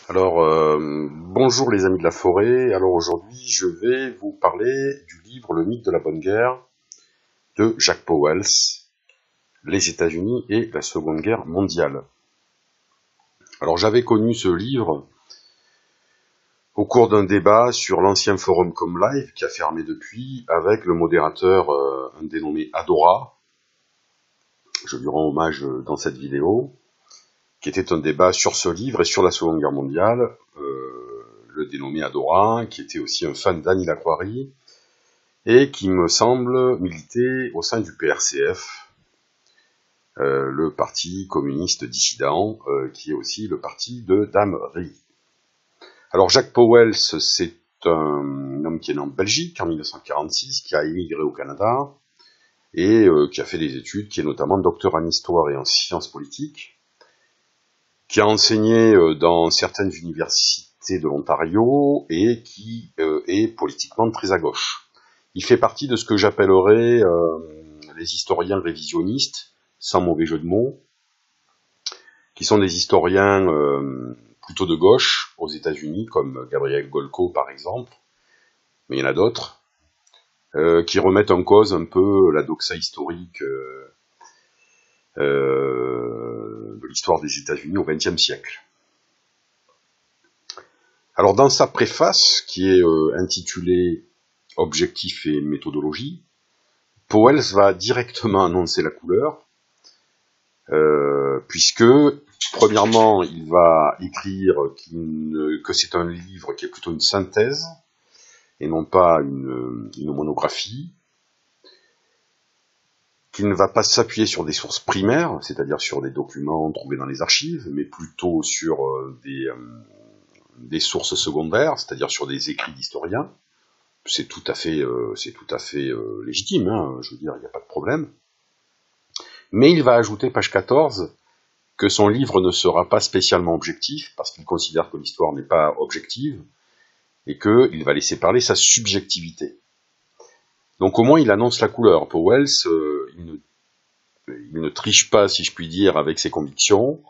Bonjour les amis de la forêt. Alors aujourd'hui, je vais vous parler du livre Le mythe de la bonne guerre de Jack Powell, les États-Unis et la Seconde Guerre mondiale. Alors j'avais connu ce livre au cours d'un débat sur l'ancien forum ComLive qui a fermé depuis avec le modérateur un dénommé Adora. Je lui rends hommage dans cette vidéo, qui était un débat sur ce livre et sur la Seconde Guerre mondiale. Le dénommé Adora, qui était aussi un fan d'Annie Lacroix et qui me semble militer au sein du PRCF, le parti communiste dissident, qui est aussi le parti de Dame Rie. Alors Jack Powell, c'est un homme qui est né en Belgique en 1946, qui a émigré au Canada, et qui a fait des études, qui est notamment docteur en histoire et en sciences politiques, qui a enseigné dans certaines universités de l'Ontario, et qui est politiquement très à gauche. Il fait partie de ce que j'appellerais les historiens révisionnistes, sans mauvais jeu de mots, qui sont des historiens plutôt de gauche aux États-Unis, comme Gabriel Golko par exemple, mais il y en a d'autres, qui remettent en cause un peu la doxa historique de l'histoire des États-Unis au XXe siècle. Alors dans sa préface, qui est intitulée Objectifs et méthodologie, Powell va directement annoncer la couleur, puisque, premièrement, il va écrire que c'est un livre qui est plutôt une synthèse, et non pas une monographie, qu'il ne va pas s'appuyer sur des sources primaires, c'est-à-dire sur des documents trouvés dans les archives, mais plutôt sur des sources secondaires, c'est-à-dire sur des écrits d'historiens. C'est tout à fait légitime, hein, je veux dire, il n'y a pas de problème. Mais il va ajouter, page 14, que son livre ne sera pas spécialement objectif, parce qu'il considère que l'histoire n'est pas objective, et qu'il va laisser parler sa subjectivité. Donc au moins il annonce la couleur. Powell, il ne triche pas, si je puis dire, avec ses convictions.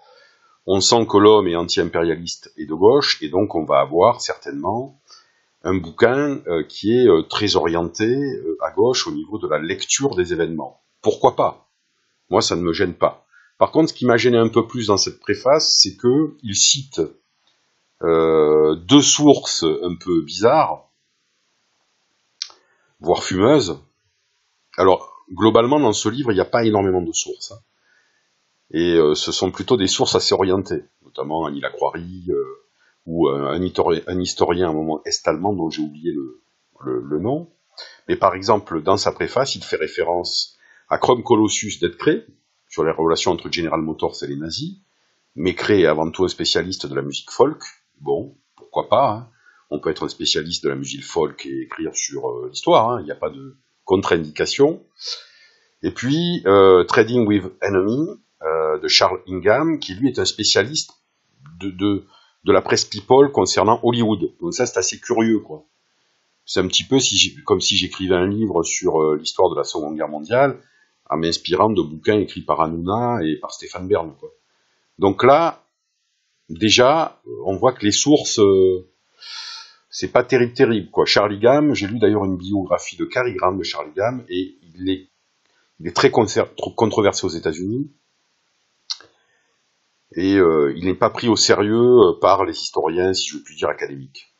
On sent que l'homme est anti-impérialiste et de gauche, et donc on va avoir certainement un bouquin qui est très orienté à gauche au niveau de la lecture des événements. Pourquoi pas? Moi, ça ne me gêne pas. Par contre, ce qui m'a gêné un peu plus dans cette préface, c'est qu'il cite deux sources un peu bizarres, voire fumeuses. Alors, globalement, dans ce livre, il n'y a pas énormément de sources. Hein. Et ce sont plutôt des sources assez orientées, notamment Annie Lacroix ou un historien à un moment est-allemand dont j'ai oublié le nom. Mais par exemple, dans sa préface, il fait référence à Crum Colossus d'Edcré, sur les relations entre General Motors et les nazis. Maigret est avant tout un spécialiste de la musique folk. Bon, pourquoi pas, hein. On peut être un spécialiste de la musique folk et écrire sur l'histoire, hein. Il n'y a pas de contre-indication. Et puis, Trading with Enemy, de Charles Ingham, qui lui est un spécialiste de la presse people concernant Hollywood. Donc ça, c'est assez curieux, quoi. C'est un petit peu comme si j'écrivais un livre sur l'histoire de la Seconde Guerre mondiale, en m'inspirant de bouquins écrits par Hanouna et par Stéphane Bern, quoi. Donc là, déjà, on voit que les sources, c'est pas terrible, quoi. Charlie Gam, j'ai lu d'ailleurs une biographie de Cary Grant de Charlie Gam, et il est très controversé aux États-Unis, et il n'est pas pris au sérieux par les historiens, si je puis dire, académiques.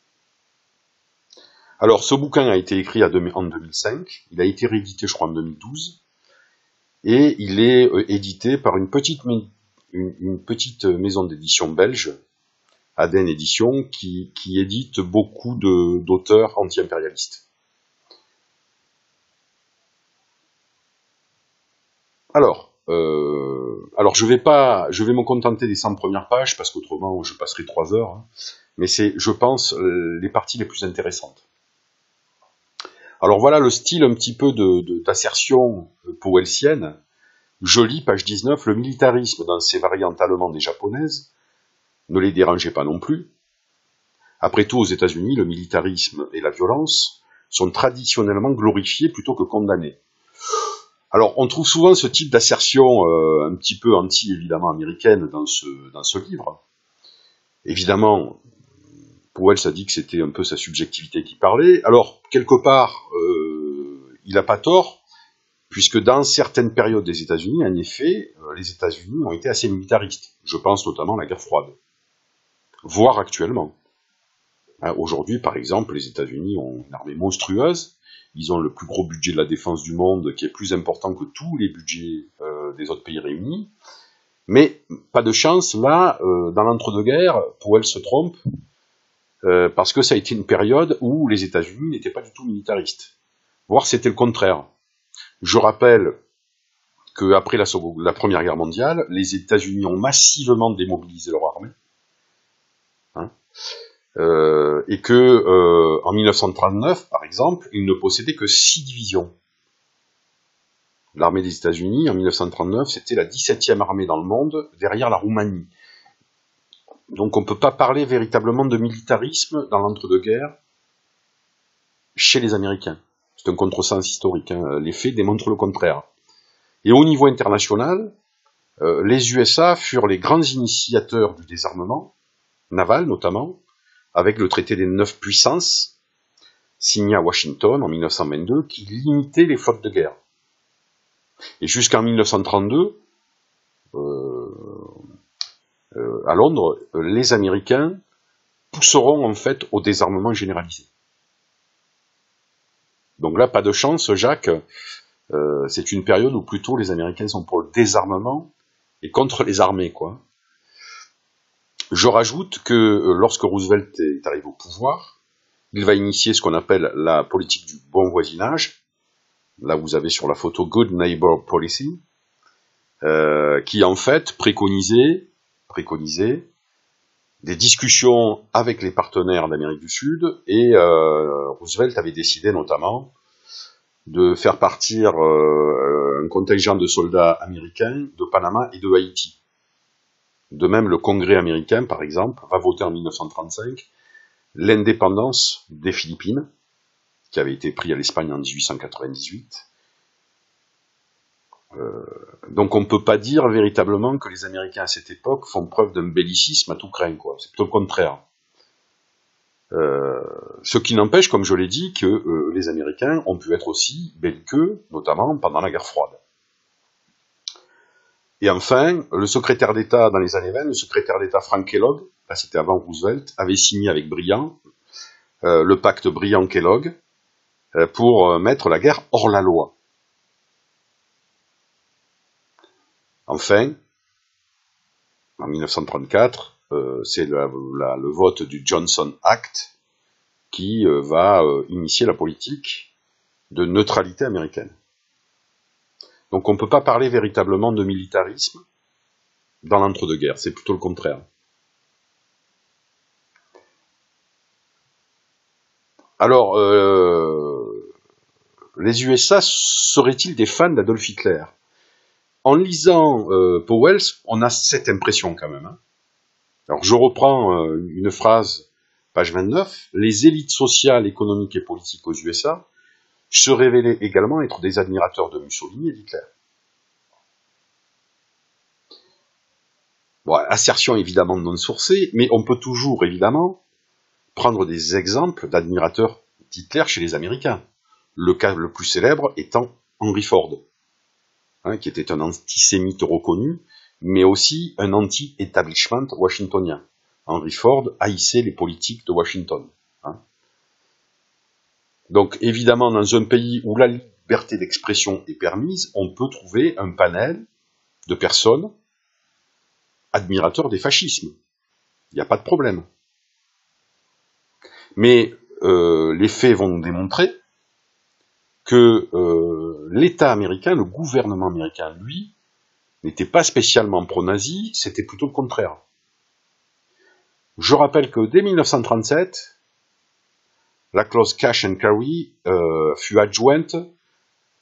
Alors, ce bouquin a été écrit en 2005, il a été réédité, je crois, en 2012, et il est édité par une petite maison d'édition belge, Aden Édition, qui édite beaucoup d'auteurs anti-impérialistes. Alors je vais me contenter des 100 premières pages, parce qu'autrement je passerai 3 heures, hein, mais c'est, je pense, les parties les plus intéressantes. Alors voilà le style un petit peu d'assertion powellienne. Je lis, page 19, le militarisme dans ses variantes allemandes et japonaises ne les dérangeait pas non plus. Après tout, aux États-Unis, le militarisme et la violence sont traditionnellement glorifiés plutôt que condamnés. Alors, on trouve souvent ce type d'assertion un petit peu anti-évidemment américaine dans ce livre. Évidemment, Powell a dit que c'était un peu sa subjectivité qui parlait. Alors, quelque part, il n'a pas tort, puisque dans certaines périodes des États-Unis, en effet, les États-Unis ont été assez militaristes. Je pense notamment à la guerre froide, voire actuellement. Aujourd'hui, par exemple, les États-Unis ont une armée monstrueuse. Ils ont le plus gros budget de la défense du monde, qui est plus important que tous les budgets des autres pays réunis. Mais pas de chance, là, dans l'entre-deux-guerres, Powell se trompe, parce que ça a été une période où les États-Unis n'étaient pas du tout militaristes. Voire c'était le contraire. Je rappelle qu'après la Première Guerre mondiale, les États-Unis ont massivement démobilisé leur armée, et que en 1939, par exemple, ils ne possédaient que 6 divisions. L'armée des États-Unis, en 1939, c'était la 17e armée dans le monde, derrière la Roumanie. Donc on ne peut pas parler véritablement de militarisme dans l'entre-deux-guerres chez les Américains. C'est un contresens historique, les faits démontrent le contraire. Et au niveau international, les USA furent les grands initiateurs du désarmement, naval notamment, avec le traité des 9 puissances, signé à Washington en 1922, qui limitait les flottes de guerre. Et jusqu'en 1932, à Londres, les Américains pousseront en fait au désarmement généralisé. Donc là, pas de chance, Jacques, c'est une période où plutôt les Américains sont pour le désarmement et contre les armées, quoi. Je rajoute que lorsque Roosevelt est arrivé au pouvoir, il va initier ce qu'on appelle la politique du bon voisinage. Là, vous avez sur la photo Good Neighbor Policy, qui en fait préconisait des discussions avec les partenaires d'Amérique du Sud, et Roosevelt avait décidé notamment de faire partir un contingent de soldats américains de Panama et de Haïti. De même, le Congrès américain, par exemple, va voter en 1935 l'indépendance des Philippines, qui avait été prise à l'Espagne en 1898. Donc on ne peut pas dire véritablement que les Américains à cette époque font preuve d'un bellicisme à tout craint, quoi. C'est plutôt le contraire. Ce qui n'empêche, comme je l'ai dit, que les Américains ont pu être aussi belliqueux, notamment pendant la guerre froide. Et enfin, le secrétaire d'État dans les années 20, le secrétaire d'État Frank Kellogg, là c'était avant Roosevelt, avait signé avec Briand le pacte Briand-Kellogg pour mettre la guerre hors la loi. Enfin, en 1934, c'est le vote du Johnson Act qui va initier la politique de neutralité américaine. Donc on ne peut pas parler véritablement de militarisme dans l'entre-deux-guerres, c'est plutôt le contraire. Alors, les USA seraient-ils des fans d'Adolf Hitler ? En lisant Powell, on a cette impression quand même. Alors je reprends une phrase, page 29, « Les élites sociales, économiques et politiques aux USA se révélaient également être des admirateurs de Mussolini et d'Hitler. » Bon, assertion évidemment non sourcée, mais on peut toujours évidemment prendre des exemples d'admirateurs d'Hitler chez les Américains. Le cas le plus célèbre étant Henry Ford, qui était un antisémite reconnu, mais aussi un anti-établissement washingtonien. Henry Ford haïssait les politiques de Washington. Donc évidemment, dans un pays où la liberté d'expression est permise, on peut trouver un panel de personnes admirateurs des fascismes. Il n'y a pas de problème. Mais les faits vont nous démontrer que l'État américain, le gouvernement américain, lui, n'était pas spécialement pro-nazi, c'était plutôt le contraire. Je rappelle que dès 1937, la clause Cash and Carry fut adjointe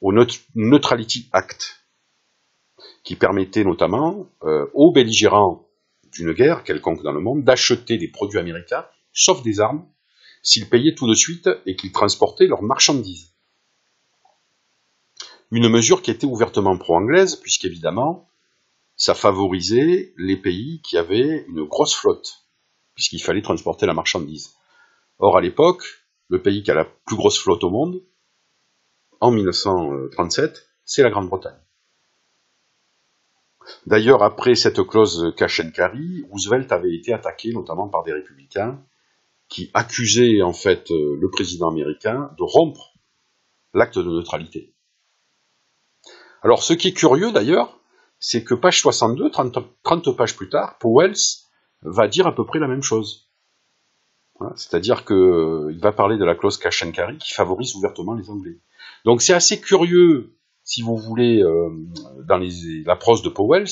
au Neutrality Act, qui permettait notamment aux belligérants d'une guerre quelconque dans le monde d'acheter des produits américains, sauf des armes, s'ils payaient tout de suite et qu'ils transportaient leurs marchandises. Une mesure qui était ouvertement pro-anglaise, puisqu'évidemment, ça favorisait les pays qui avaient une grosse flotte. puisqu'il fallait transporter la marchandise. Or, à l'époque, le pays qui a la plus grosse flotte au monde, en 1937, c'est la Grande-Bretagne. D'ailleurs, après cette clause cash and carry, Roosevelt avait été attaqué notamment par des républicains qui accusaient en fait le président américain de rompre l'acte de neutralité. Alors, ce qui est curieux d'ailleurs, c'est que page 62, 30 pages plus tard, Powell va dire à peu près la même chose. Voilà, c'est-à-dire qu'il va parler de la clause cash and carry qui favorise ouvertement les Anglais. Donc c'est assez curieux, si vous voulez, dans la prose de Powell,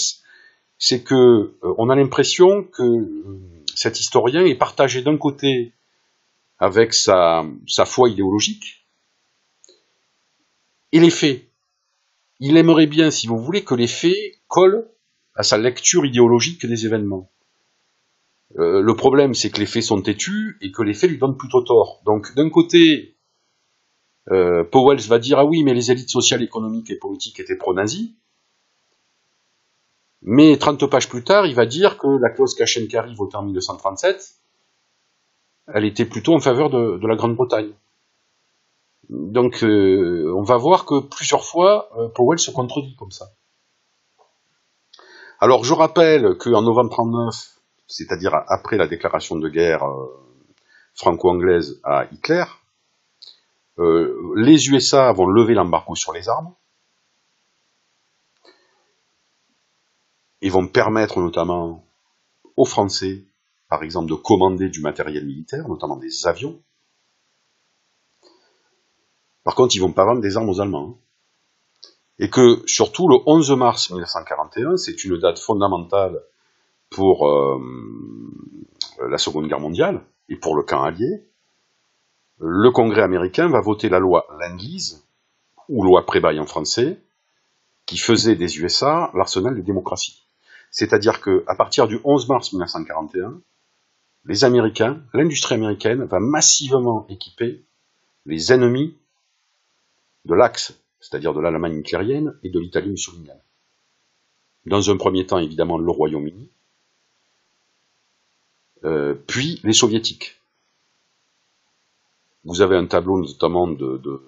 c'est que on a l'impression que cet historien est partagé d'un côté avec sa foi idéologique et les faits. Il aimerait bien, si vous voulez, que les faits collent à sa lecture idéologique des événements. Le problème, c'est que les faits sont têtus et que les faits lui donnent plutôt tort. Donc, d'un côté, Powell va dire « Ah oui, mais les élites sociales, économiques et politiques étaient pro-nazis », mais 30 pages plus tard, il va dire que la clause cash and carry votée en 1937, elle était plutôt en faveur de la Grande-Bretagne. Donc, on va voir que plusieurs fois, Powell se contredit comme ça. Alors, je rappelle qu'en novembre 1939, c'est-à-dire après la déclaration de guerre franco-anglaise à Hitler, les USA vont lever l'embargo sur les armes et vont permettre notamment aux Français, par exemple, de commander du matériel militaire, notamment des avions. Par contre, ils vont pas vendre des armes aux Allemands. Et que, surtout, le 11 mars 1941, c'est une date fondamentale pour la Seconde Guerre mondiale et pour le camp allié. Le Congrès américain va voter la loi Land-Lease, ou loi Prébaille en français, qui faisait des USA l'arsenal des démocraties. C'est-à-dire qu'à partir du 11 mars 1941, les Américains, l'industrie américaine, va massivement équiper les ennemis de l'Axe, c'est-à-dire de l'Allemagne hitlérienne et de l'Italie mussolinienne. Dans un premier temps, évidemment, le Royaume-Uni, puis les Soviétiques. Vous avez un tableau notamment de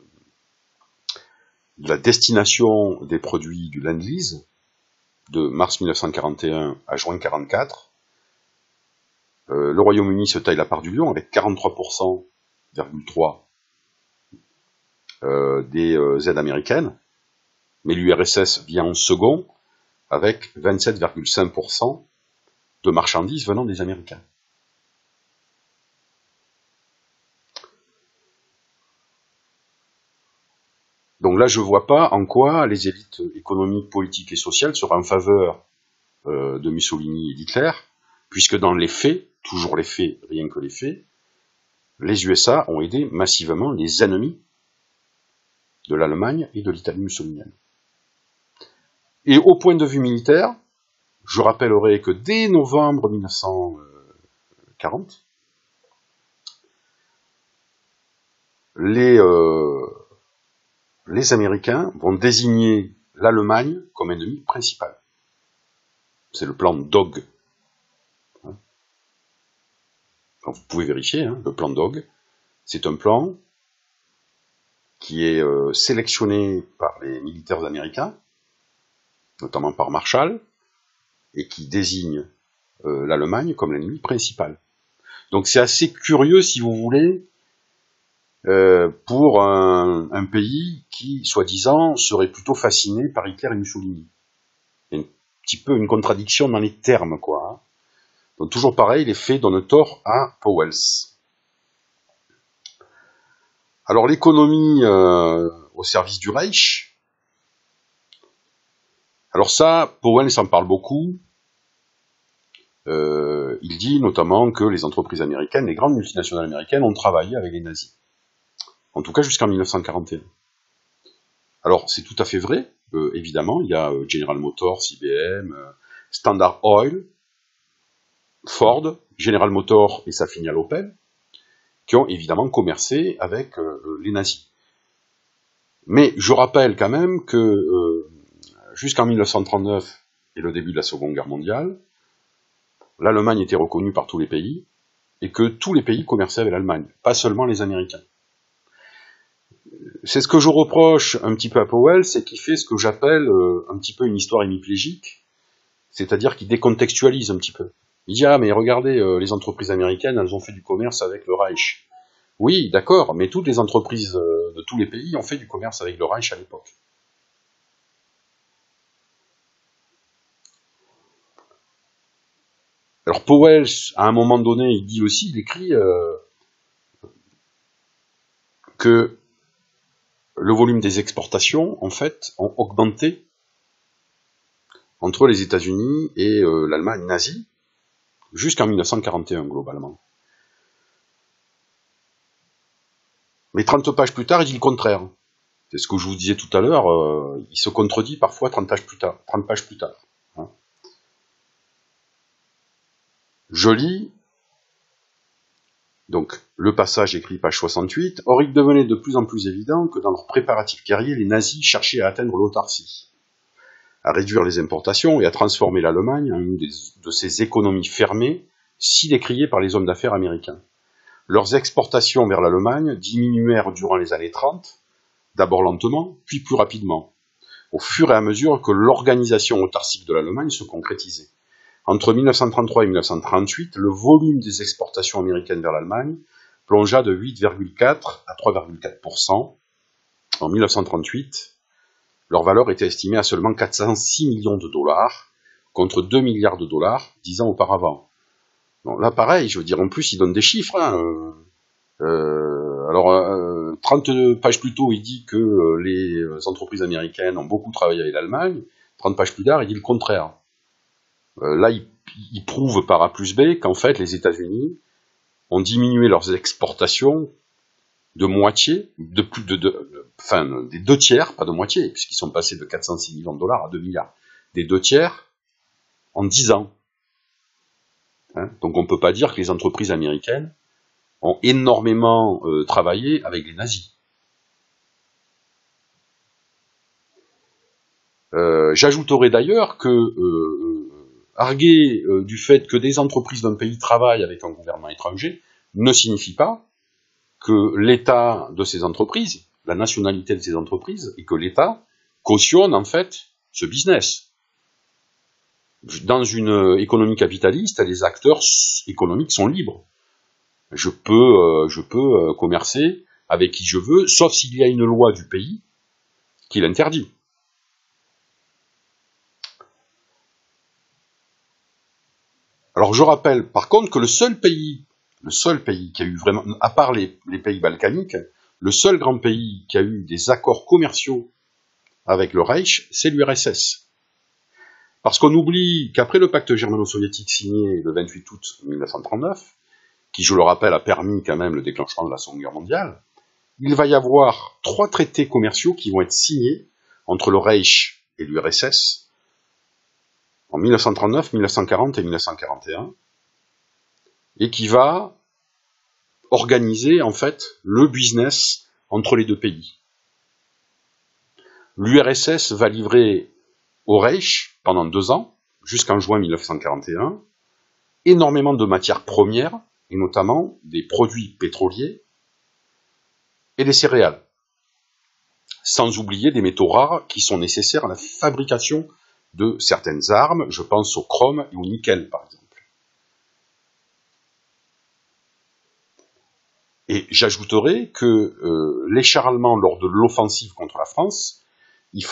la destination des produits du Land-Lease, de mars 1941 à juin 1944. Le Royaume-Uni se taille la part du lion avec 43,3% des aides américaines, mais l'URSS vient en second avec 27,5% de marchandises venant des Américains. Donc là, je ne vois pas en quoi les élites économiques, politiques et sociales seraient en faveur de Mussolini et d'Hitler, puisque dans les faits, toujours les faits, rien que les faits, les USA ont aidé massivement les ennemis de l'Allemagne et de l'Italie mussolinienne. Et au point de vue militaire, je rappellerai que dès novembre 1940, les Américains vont désigner l'Allemagne comme ennemi principal. C'est le plan Dog. Vous pouvez vérifier, le plan Dog. C'est un plan qui est sélectionné par les militaires américains, notamment par Marshall, et qui désigne l'Allemagne comme l'ennemi principal. Donc c'est assez curieux, si vous voulez, pour un pays qui, soi-disant, serait plutôt fasciné par Hitler et Mussolini. Il y a un petit peu une contradiction dans les termes, quoi. Donc toujours pareil, les faits donnent tort à Powell. Alors l'économie au service du Reich, alors ça, Powell s'en parle beaucoup. Il dit notamment que les entreprises américaines, les grandes multinationales américaines ont travaillé avec les nazis. En tout cas jusqu'en 1941. Alors c'est tout à fait vrai, évidemment, il y a General Motors, IBM, Standard Oil, Ford, General Motors et sa filiale Opel, qui ont évidemment commercé avec les nazis. Mais je rappelle quand même que jusqu'en 1939 et le début de la Seconde Guerre mondiale, l'Allemagne était reconnue par tous les pays, et que tous les pays commerçaient avec l'Allemagne, pas seulement les Américains. C'est ce que je reproche un petit peu à Powell, c'est qu'il fait ce que j'appelle un petit peu une histoire hémiplégique, c'est-à-dire qu'il décontextualise un petit peu. Il dit, ah mais regardez, les entreprises américaines, elles ont fait du commerce avec le Reich. Oui, d'accord, mais toutes les entreprises de tous les pays ont fait du commerce avec le Reich à l'époque. Alors Powell, à un moment donné, il dit aussi, il écrit que le volume des exportations, en fait, ont augmenté entre les États-Unis et l'Allemagne nazie, jusqu'en 1941, globalement. Mais 30 pages plus tard, il dit le contraire. C'est ce que je vous disais tout à l'heure, il se contredit parfois 30 pages plus tard. Hein. Je lis, donc, le passage écrit page 68, « Or il devenait de plus en plus évident que dans leurs préparatifs guerriers, les nazis cherchaient à atteindre l'autarcie, à réduire les importations et à transformer l'Allemagne en une de ces économies fermées si décriées par les hommes d'affaires américains. Leurs exportations vers l'Allemagne diminuèrent durant les années 30, d'abord lentement, puis plus rapidement, au fur et à mesure que l'organisation autarcique de l'Allemagne se concrétisait. Entre 1933 et 1938, le volume des exportations américaines vers l'Allemagne plongea de 8,4 à 3,4%. En 1938, leur valeur était estimée à seulement 406 millions de dollars, contre 2 milliards de dollars 10 ans auparavant. Bon, là, pareil, je veux dire, en plus, il donne des chiffres. Hein. 30 pages plus tôt, il dit que les entreprises américaines ont beaucoup travaillé avec l'Allemagne. 30 pages plus tard, il dit le contraire. Là, il prouve par A plus B qu'en fait, les États-Unis ont diminué leurs exportations de moitié, des 2 tiers, pas de moitié, puisqu'ils sont passés de 406 millions de dollars à 2 milliards, des 2 tiers en 10 ans. Hein, donc on ne peut pas dire que les entreprises américaines ont énormément travaillé avec les nazis. J'ajouterai d'ailleurs que arguer du fait que des entreprises d'un pays travaillent avec un gouvernement étranger ne signifie pas que l'État de ces entreprises, la nationalité de ces entreprises, et que l'État cautionne en fait ce business. Dans une économie capitaliste, les acteurs économiques sont libres. Je peux commercer avec qui je veux, sauf s'il y a une loi du pays qui l'interdit. Alors je rappelle par contre que le seul pays qui a eu vraiment, à part les pays balkaniques, le seul grand pays qui a eu des accords commerciaux avec le Reich, c'est l'URSS. Parce qu'on oublie qu'après le pacte germano-soviétique signé le 28 août 1939, qui, je le rappelle, a permis quand même le déclenchement de la Seconde Guerre mondiale, il va y avoir 3 traités commerciaux qui vont être signés entre le Reich et l'URSS en 1939, 1940 et 1941, et qui va organiser en fait le business entre les 2 pays. L'URSS va livrer au Reich pendant 2 ans, jusqu'en juin 1941, énormément de matières premières, et notamment des produits pétroliers et des céréales, sans oublier des métaux rares qui sont nécessaires à la fabrication de certaines armes, je pense au chrome et au nickel par exemple. Et j'ajouterai que l'écharlement lors de l'offensive contre la France, il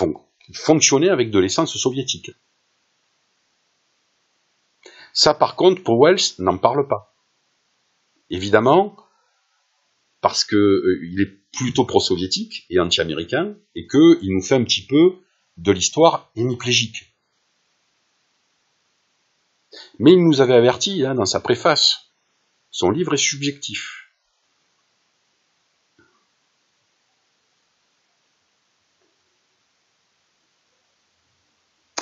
fonctionnait avec de l'essence soviétique. Ça par contre, Powell n'en parle pas. Évidemment, parce qu'il est plutôt pro-soviétique et anti-américain, et qu'il nous fait un petit peu de l'histoire hémiplégique. Mais il nous avait averti dans sa préface, son livre est subjectif.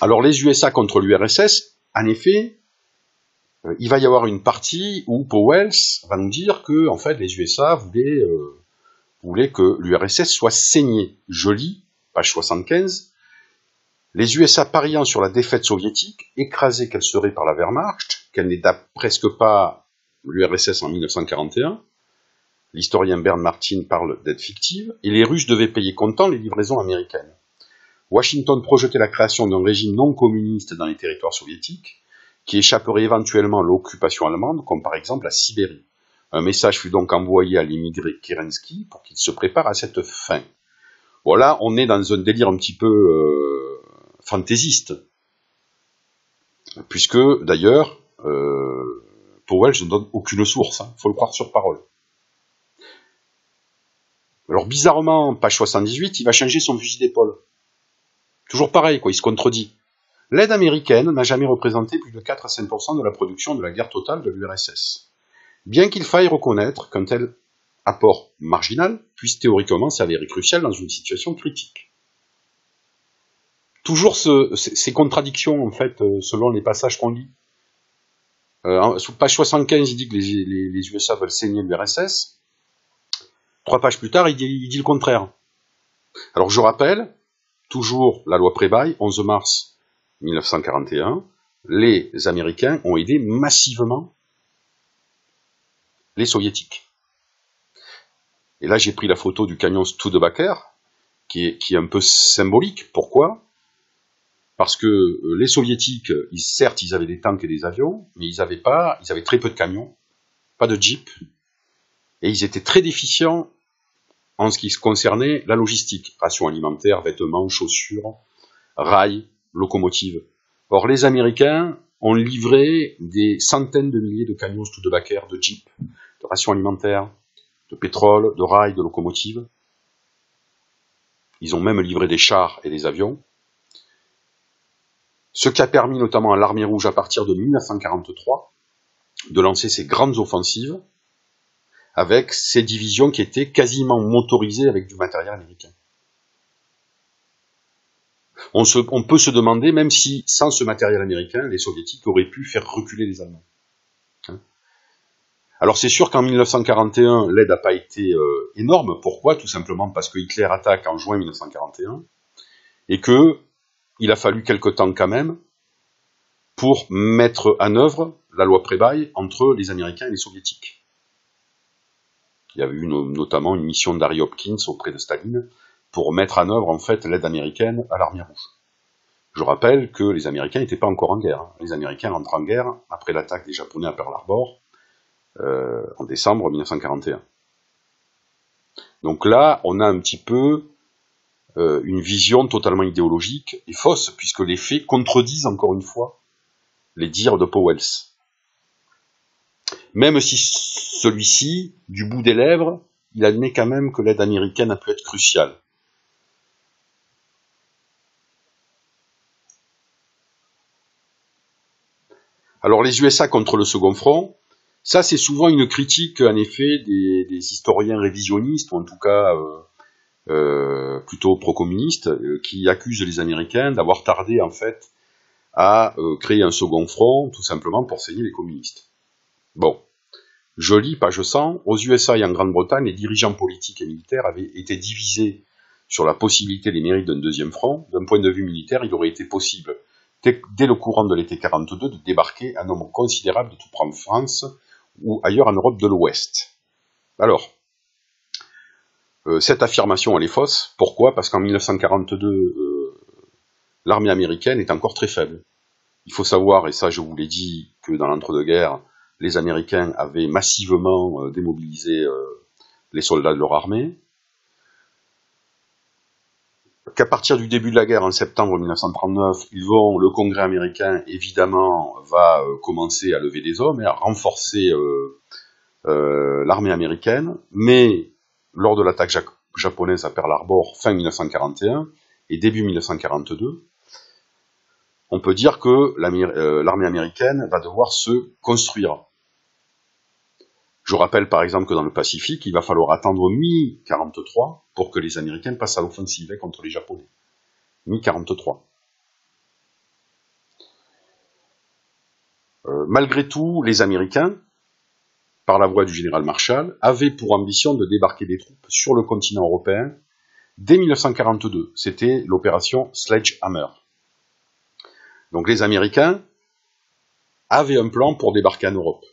Alors les USA contre l'URSS, en effet, il va y avoir une partie où Powell va nous dire que en fait, les USA voulaient que l'URSS soit saignée. Je lis, page 75, les USA pariant sur la défaite soviétique, écrasée qu'elle serait par la Wehrmacht, qu'elle n'est presque pas l'URSS en 1941. L'historien Bernard Martin parle d'aide fictive, et les Russes devaient payer comptant les livraisons américaines. Washington projetait la création d'un régime non communiste dans les territoires soviétiques, qui échapperait éventuellement à l'occupation allemande, comme par exemple la Sibérie. Un message fut donc envoyé à l'immigré Kerensky pour qu'il se prépare à cette fin. Voilà, on est dans un délire un petit peu fantaisiste, puisque d'ailleurs, Powell ne donne aucune source, faut le croire sur parole. Alors bizarrement, page 78, il va changer son fusil d'épaule. Toujours pareil, il se contredit. L'aide américaine n'a jamais représenté plus de 4 à 5% de la production de la guerre totale de l'URSS. Bien qu'il faille reconnaître qu'un tel apport marginal puisse théoriquement s'avérer crucial dans une situation critique. Toujours ces contradictions, en fait, selon les passages qu'on lit. Sous page 75, il dit que les USA veulent saigner l'URSS. 3 pages plus tard, il dit le contraire. Alors je rappelle, toujours la loi Prébaille, 11 mars 1941, les Américains ont aidé massivement les Soviétiques. Et là, j'ai pris la photo du canyon Studebaker, qui est un peu symbolique. Pourquoi ? Parce que les Soviétiques, certes, ils avaient des tanks et des avions, mais ils avaient très peu de camions, pas de jeeps, et ils étaient très déficients en ce qui concernait la logistique, rations alimentaires, vêtements, chaussures, rails, locomotives. Or, les Américains ont livré des centaines de milliers de camions Studebaker, de jeeps, de rations alimentaires, de pétrole, de rails, de locomotives. Ils ont même livré des chars et des avions. Ce qui a permis notamment à l'armée rouge, à partir de 1943, de lancer ses grandes offensives avec ces divisions qui étaient quasiment motorisées avec du matériel américain. On peut se demander, même si, sans ce matériel américain, les Soviétiques auraient pu faire reculer les Allemands. Alors c'est sûr qu'en 1941, l'aide n'a pas été énorme. Pourquoi ? Tout simplement parce que Hitler attaque en juin 1941, et qu'il a fallu quelque temps quand même pour mettre en œuvre la loi Prébaille entre les Américains et les Soviétiques. Il y avait eu notamment une mission d'Harry Hopkins auprès de Staline pour mettre en œuvre en fait l'aide américaine à l'armée rouge. Je rappelle que les Américains n'étaient pas encore en guerre. Les Américains rentrent en guerre après l'attaque des Japonais à Pearl Harbor en décembre 1941. Donc là, on a un petit peu une vision totalement idéologique et fausse, puisque les faits contredisent encore une fois les dires de Powell. Même si celui-ci, du bout des lèvres, il admet quand même que l'aide américaine a pu être cruciale. Alors les USA contre le second front, ça c'est souvent une critique en effet des historiens révisionnistes, ou en tout cas plutôt pro-communistes, qui accusent les Américains d'avoir tardé en fait à créer un second front, tout simplement pour saigner les communistes. Bon, je lis page 100, aux USA et en Grande-Bretagne, les dirigeants politiques et militaires avaient été divisés sur la possibilité des mérites d'un deuxième front. D'un point de vue militaire, il aurait été possible, dès le courant de l'été 42, de débarquer un nombre considérable de troupes en France ou ailleurs en Europe de l'Ouest. Alors, cette affirmation, elle est fausse. Pourquoi ? Parce qu'en 1942, l'armée américaine est encore très faible. Il faut savoir, et ça je vous l'ai dit, que dans l'entre-deux-guerres, les Américains avaient massivement démobilisé les soldats de leur armée, qu'à partir du début de la guerre, en septembre 1939, le Congrès américain, évidemment, va commencer à lever des hommes et à renforcer l'armée américaine, mais lors de l'attaque japonaise à Pearl Harbor, fin 1941 et début 1942, on peut dire que l'armée américaine va devoir se construire. Je rappelle par exemple que dans le Pacifique, il va falloir attendre mi-43 pour que les Américains passent à l'offensive contre les Japonais. Mi-43. Malgré tout, les Américains, par la voix du général Marshall, avaient pour ambition de débarquer des troupes sur le continent européen dès 1942. C'était l'opération Sledgehammer. Donc les Américains avaient un plan pour débarquer en Europe.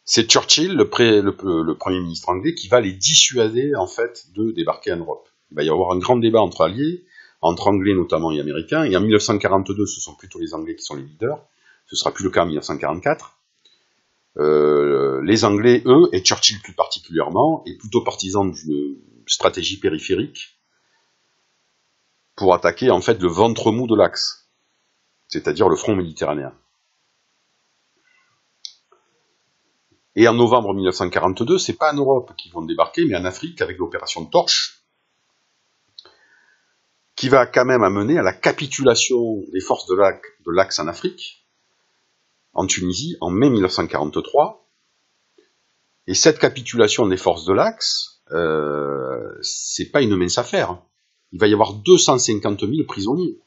c'est Churchill, le Premier ministre anglais, qui va les dissuader, en fait, de débarquer en Europe. Il va y avoir un grand débat entre alliés, entre Anglais notamment et Américains, et en 1942, ce sont plutôt les Anglais qui sont les leaders, ce sera plus le cas en 1944. Les Anglais, eux, et Churchill plus particulièrement, est plutôt partisan d'une stratégie périphérique pour attaquer, en fait, le ventre mou de l'Axe, c'est-à-dire le front méditerranéen. Et en novembre 1942, c'est pas en Europe qu'ils vont débarquer, mais en Afrique, avec l'opération Torche, qui va quand même amener à la capitulation des forces de l'Axe en Afrique, en Tunisie, en mai 1943. Et cette capitulation des forces de l'Axe, c'est pas une mince affaire. Il va y avoir 250 000 prisonniers,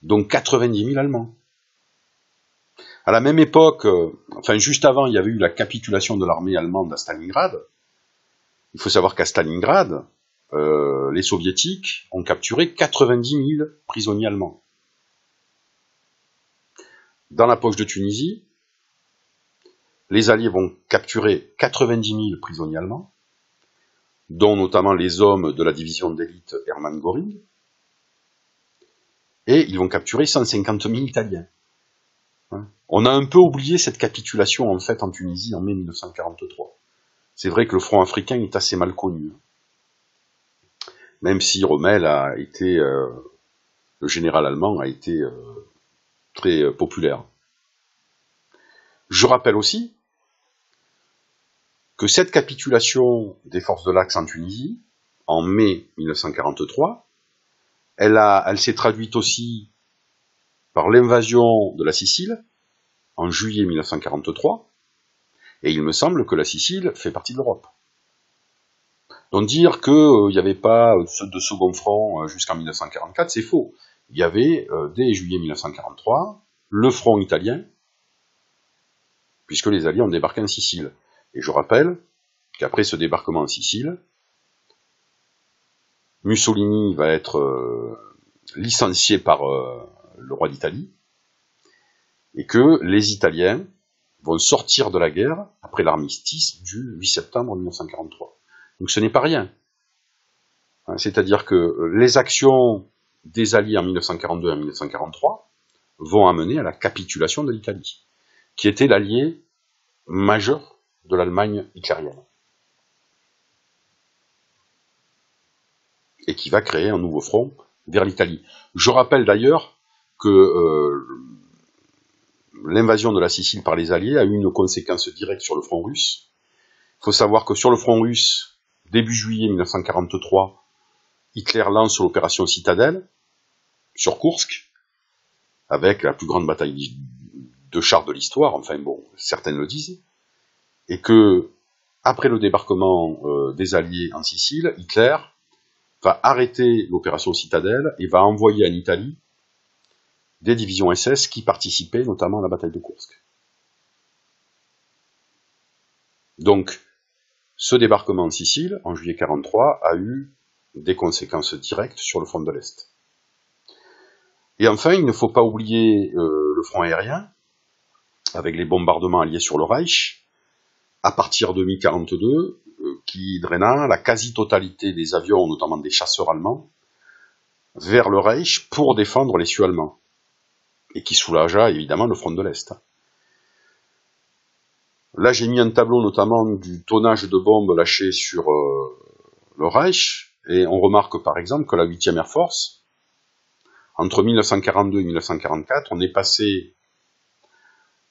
donc 90 000 Allemands. À la même époque, enfin juste avant, il y avait eu la capitulation de l'armée allemande à Stalingrad. Il faut savoir qu'à Stalingrad, les soviétiques ont capturé 90 000 prisonniers allemands. Dans la poche de Tunisie, les Alliés vont capturer 90 000 prisonniers allemands, dont notamment les hommes de la division d'élite Hermann Göring, et ils vont capturer 150 000 Italiens. On a un peu oublié cette capitulation en fait en Tunisie en mai 1943. C'est vrai que le front africain est assez mal connu. Même si Rommel a été, le général allemand a été très populaire. Je rappelle aussi que cette capitulation des forces de l'Axe en Tunisie, en mai 1943, elle s'est traduite aussi par l'invasion de la Sicile, en juillet 1943, et il me semble que la Sicile fait partie de l'Europe. Donc dire qu'il n'y avait pas de second front jusqu'en 1944, c'est faux. Il y avait, dès juillet 1943, le front italien, puisque les Alliés ont débarqué en Sicile. Et je rappelle qu'après ce débarquement en Sicile, Mussolini va être licencié par le roi d'Italie, et que les Italiens vont sortir de la guerre après l'armistice du 8 septembre 1943. Donc ce n'est pas rien. C'est-à-dire que les actions des Alliés en 1942 et en 1943 vont amener à la capitulation de l'Italie, qui était l'allié majeur de l'Allemagne hitlérienne. Et qui va créer un nouveau front vers l'Italie. Je rappelle d'ailleurs que l'invasion de la Sicile par les Alliés a eu une conséquence directe sur le front russe. Il faut savoir que sur le front russe, début juillet 1943, Hitler lance l'opération Citadelle sur Koursk, avec la plus grande bataille de chars de l'histoire, enfin bon, certaines le disent, et que, après le débarquement des Alliés en Sicile, Hitler va arrêter l'opération Citadelle et va envoyer en Italie des divisions SS qui participaient notamment à la bataille de Koursk. Donc, ce débarquement en Sicile, en juillet 1943, a eu des conséquences directes sur le front de l'Est. Et enfin, il ne faut pas oublier le front aérien, avec les bombardements alliés sur le Reich, à partir de mi-42, qui draina la quasi-totalité des avions, notamment des chasseurs allemands, vers le Reich pour défendre les cieux allemands, et qui soulagea évidemment le front de l'Est. Là, j'ai mis un tableau notamment du tonnage de bombes lâchées sur le Reich, et on remarque par exemple que la 8e Air Force, entre 1942 et 1944, on est passé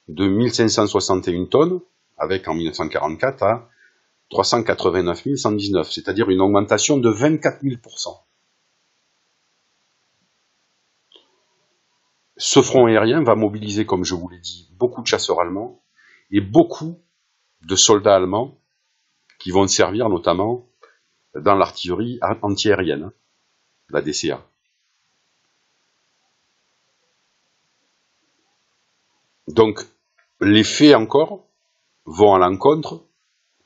de 1561 tonnes, avec en 1944 à 389 119, c'est-à-dire une augmentation de 24 000%. Ce front aérien va mobiliser, comme je vous l'ai dit, beaucoup de chasseurs allemands et beaucoup de soldats allemands qui vont servir notamment dans l'artillerie antiaérienne, la DCA. Donc, les faits encore vont à l'encontre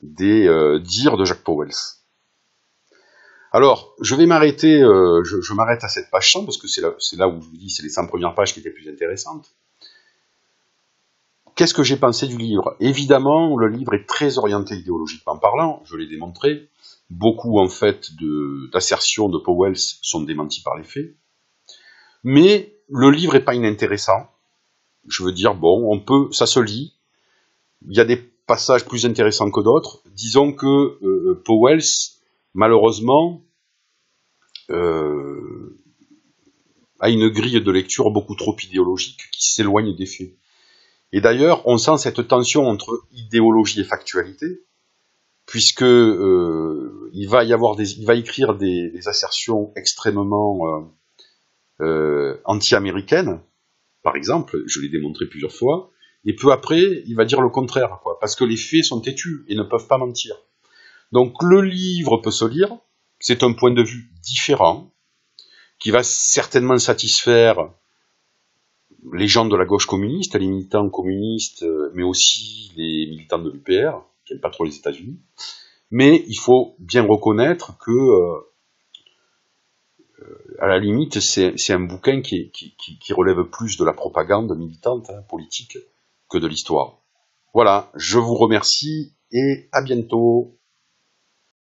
des dires de Jacques Pauwels. Alors, je vais m'arrêter, je m'arrête à cette page 100, parce que c'est là où je vous dis, c'est les 100 premières pages qui étaient plus intéressantes. Qu'est-ce que j'ai pensé du livre? Évidemment, le livre est très orienté idéologiquement parlant, je l'ai démontré. Beaucoup, en fait, d'assertions de Powell sont démenties par les faits. Mais le livre est pas inintéressant. Je veux dire, bon, ça se lit. Il y a des passages plus intéressants que d'autres. Disons que Powell, malheureusement, a une grille de lecture beaucoup trop idéologique qui s'éloigne des faits. Et d'ailleurs, on sent cette tension entre idéologie et factualité, puisque il va écrire des assertions extrêmement anti-américaines, par exemple, je l'ai démontré plusieurs fois, et peu après, il va dire le contraire, quoi, parce que les faits sont têtus et ne peuvent pas mentir. Donc le livre peut se lire, c'est un point de vue différent, qui va certainement satisfaire les gens de la gauche communiste, les militants communistes, mais aussi les militants de l'UPR, qui n'aiment pas trop les États-Unis. Mais il faut bien reconnaître que, à la limite, c'est un bouquin qui relève plus de la propagande militante, politique, que de l'histoire. Voilà, je vous remercie et à bientôt.